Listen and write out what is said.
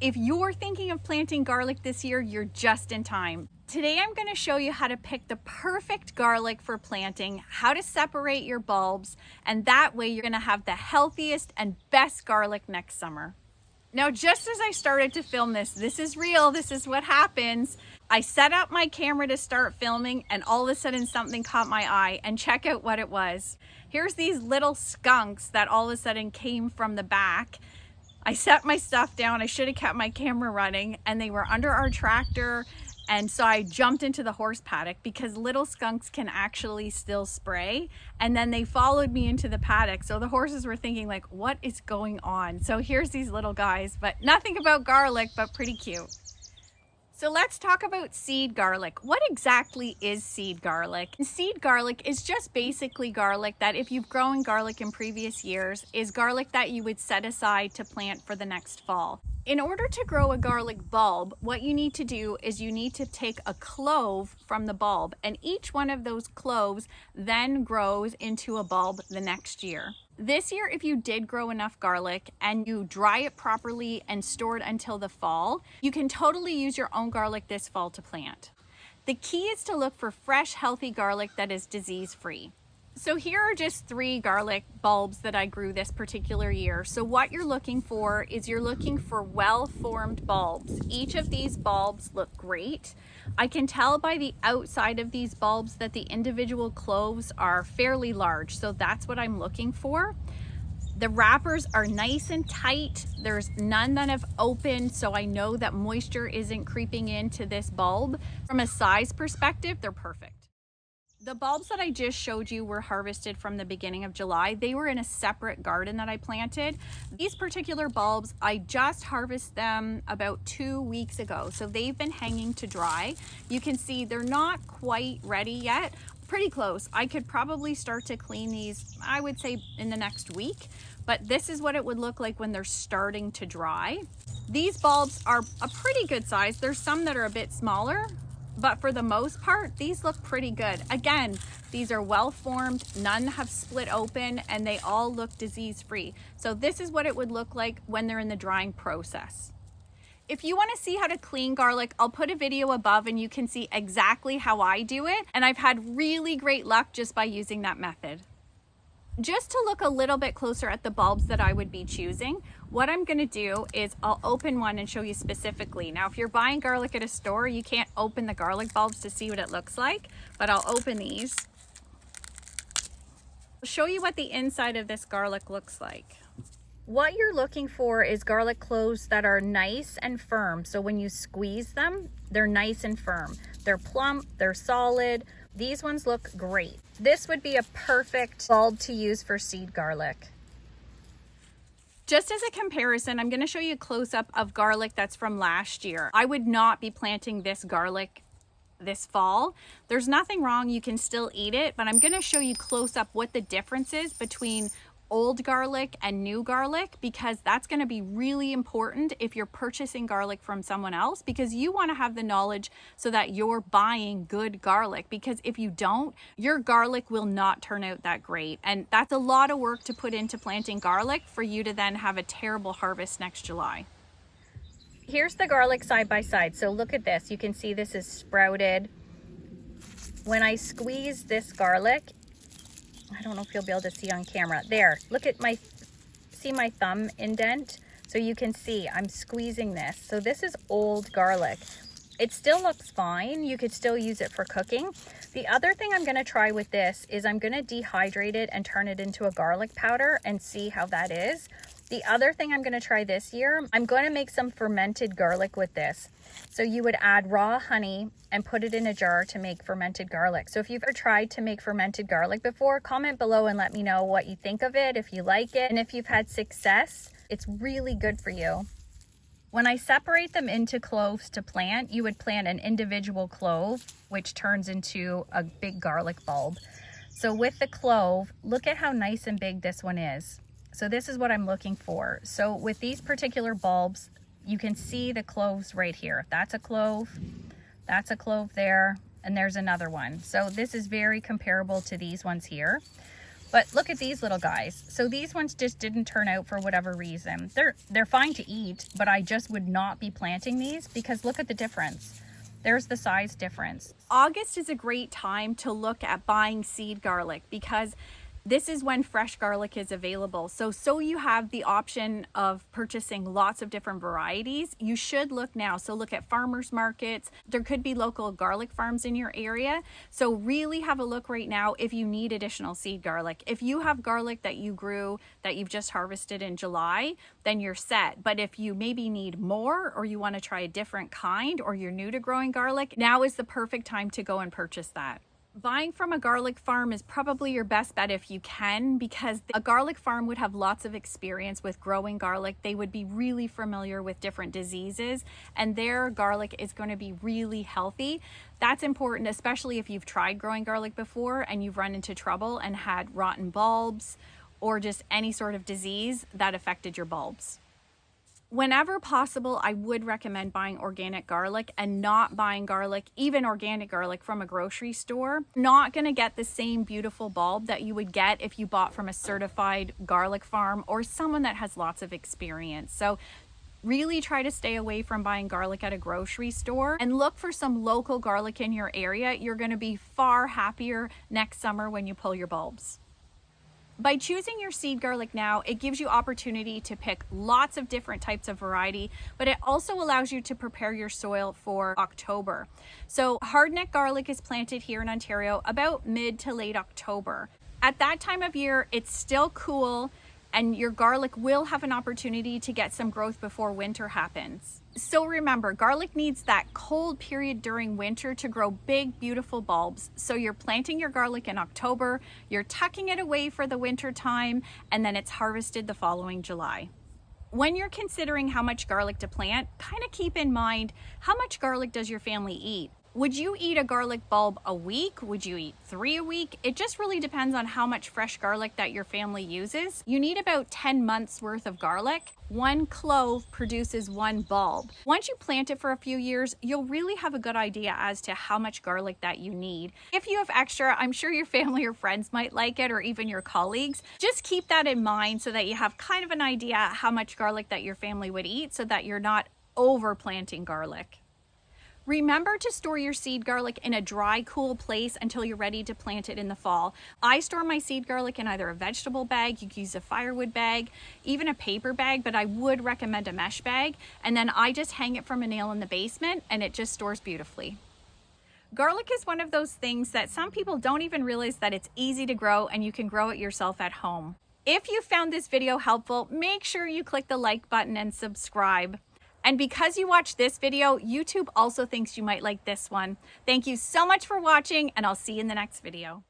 If you're thinking of planting garlic this year, you're just in time. Today I'm going to show you how to pick the perfect garlic for planting, how to separate your bulbs, and that way you're going to have the healthiest and best garlic next summer. Now, just as I started to film this is real, this is what happens. I set up my camera to start filming and all of a sudden something caught my eye, and check out what it was. Here's these little skunks that all of a sudden came from the back. I set my stuff down, I should have kept my camera running, and they were under our tractor. And so I jumped into the horse paddock because little skunks can actually still spray. And then they followed me into the paddock. So the horses were thinking like, what is going on? So here's these little guys, but nothing about garlic, but pretty cute. So let's talk about seed garlic. What exactly is seed garlic? Seed garlic is just basically garlic that, if you've grown garlic in previous years, is garlic that you would set aside to plant for the next fall. In order to grow a garlic bulb, what you need to do is you need to take a clove from the bulb, and each one of those cloves then grows into a bulb the next year. This year, if you did grow enough garlic and you dry it properly and store it until the fall, you can totally use your own garlic this fall to plant. The key is to look for fresh, healthy garlic that is disease-free. So here are just 3 garlic bulbs that I grew this particular year. So what you're looking for is you're looking for well-formed bulbs. Each of these bulbs look great. I can tell by the outside of these bulbs that the individual cloves are fairly large, so that's what I'm looking for. The wrappers are nice and tight. There's none that have opened, so I know that moisture isn't creeping into this bulb. From a size perspective, they're perfect. The bulbs that I just showed you were harvested from the beginning of July. They were in a separate garden that I planted. These particular bulbs, I just harvested them about 2 weeks ago. So they've been hanging to dry. You can see they're not quite ready yet. Pretty close. I could probably start to clean these, I would say, in the next week. But this is what it would look like when they're starting to dry. These bulbs are a pretty good size. There's some that are a bit smaller, but for the most part, these look pretty good. Again, these are well formed, none have split open, and they all look disease free. So this is what it would look like when they're in the drying process. If you want to see how to clean garlic, I'll put a video above and you can see exactly how I do it. And I've had really great luck just by using that method. Just to look a little bit closer at the bulbs that I would be choosing, what I'm going to do is I'll open one and show you specifically. Now, if you're buying garlic at a store, you can't open the garlic bulbs to see what it looks like, but I'll open these. I'll show you what the inside of this garlic looks like. What you're looking for is garlic cloves that are nice and firm. So when you squeeze them, they're nice and firm. They're plump, they're solid. These ones look great. This would be a perfect bulb to use for seed garlic. Just as a comparison, I'm going to show you a close-up of garlic that's from last year. I would not be planting this garlic this fall. There's nothing wrong, you can still eat it, but I'm going to show you close up what the difference is between old garlic and new garlic, because that's going to be really important if you're purchasing garlic from someone else, because you want to have the knowledge so that you're buying good garlic, because if you don't, your garlic will not turn out that great, and that's a lot of work to put into planting garlic for you to then have a terrible harvest next July. Here's the garlic side by side. So look at this, you can see this is sprouted. When I squeeze this garlic, I don't know if you'll be able to see on camera. There, look at see my thumb indent? So you can see I'm squeezing this. So this is old garlic. It still looks fine. You could still use it for cooking. The other thing I'm gonna try with this is I'm gonna dehydrate it and turn it into a garlic powder and see how that is. The other thing I'm gonna try this year, I'm gonna make some fermented garlic with this. So you would add raw honey and put it in a jar to make fermented garlic. So if you've ever tried to make fermented garlic before, comment below and let me know what you think of it, if you like it, and if you've had success. It's really good for you. When I separate them into cloves to plant, you would plant an individual clove, which turns into a big garlic bulb. So with the clove, look at how nice and big this one is. So this is what I'm looking for. So with these particular bulbs, you can see the cloves right here. That's a clove there, and there's another one. So this is very comparable to these ones here. But look at these little guys. So these ones just didn't turn out for whatever reason. They're fine to eat, but I just would not be planting these because look at the difference. There's the size difference. August is a great time to look at buying seed garlic because this is when fresh garlic is available. So you have the option of purchasing lots of different varieties. You should look now. So look at farmers markets. There could be local garlic farms in your area. So really have a look right now if you need additional seed garlic. If you have garlic that you grew that you've just harvested in July, then you're set. But if you maybe need more or you want to try a different kind or you're new to growing garlic, now is the perfect time to go and purchase that. Buying from a garlic farm is probably your best bet if you can, because a garlic farm would have lots of experience with growing garlic. They would be really familiar with different diseases and their garlic is going to be really healthy. That's important, especially if you've tried growing garlic before and you've run into trouble and had rotten bulbs or just any sort of disease that affected your bulbs. Whenever possible, I would recommend buying organic garlic and not buying garlic, even organic garlic, from a grocery store. Not going to get the same beautiful bulb that you would get if you bought from a certified garlic farm or someone that has lots of experience. So really try to stay away from buying garlic at a grocery store and look for some local garlic in your area. You're going to be far happier next summer when you pull your bulbs. By choosing your seed garlic now, it gives you opportunity to pick lots of different types of variety, but it also allows you to prepare your soil for October. So hardneck garlic is planted here in Ontario about mid to late October. At that time of year, it's still cool and your garlic will have an opportunity to get some growth before winter happens. So remember, garlic needs that cold period during winter to grow big, beautiful bulbs. So you're planting your garlic in October, you're tucking it away for the winter time, and then it's harvested the following July. When you're considering how much garlic to plant, kind of keep in mind, how much garlic does your family eat? Would you eat a garlic bulb a week? Would you eat 3 a week? It just really depends on how much fresh garlic that your family uses. You need about 10 months worth of garlic. 1 clove produces 1 bulb. Once you plant it for a few years, you'll really have a good idea as to how much garlic that you need. If you have extra, I'm sure your family or friends might like it, or even your colleagues. Just keep that in mind so that you have kind of an idea how much garlic that your family would eat so that you're not over planting garlic. Remember to store your seed garlic in a dry, cool place until you're ready to plant it in the fall. I store my seed garlic in either a vegetable bag, you can use a firewood bag, even a paper bag, but I would recommend a mesh bag. And then I just hang it from a nail in the basement and it just stores beautifully. Garlic is one of those things that some people don't even realize that it's easy to grow and you can grow it yourself at home. If you found this video helpful, make sure you click the like button and subscribe. And because you watched this video, YouTube also thinks you might like this one. Thank you so much for watching, and I'll see you in the next video.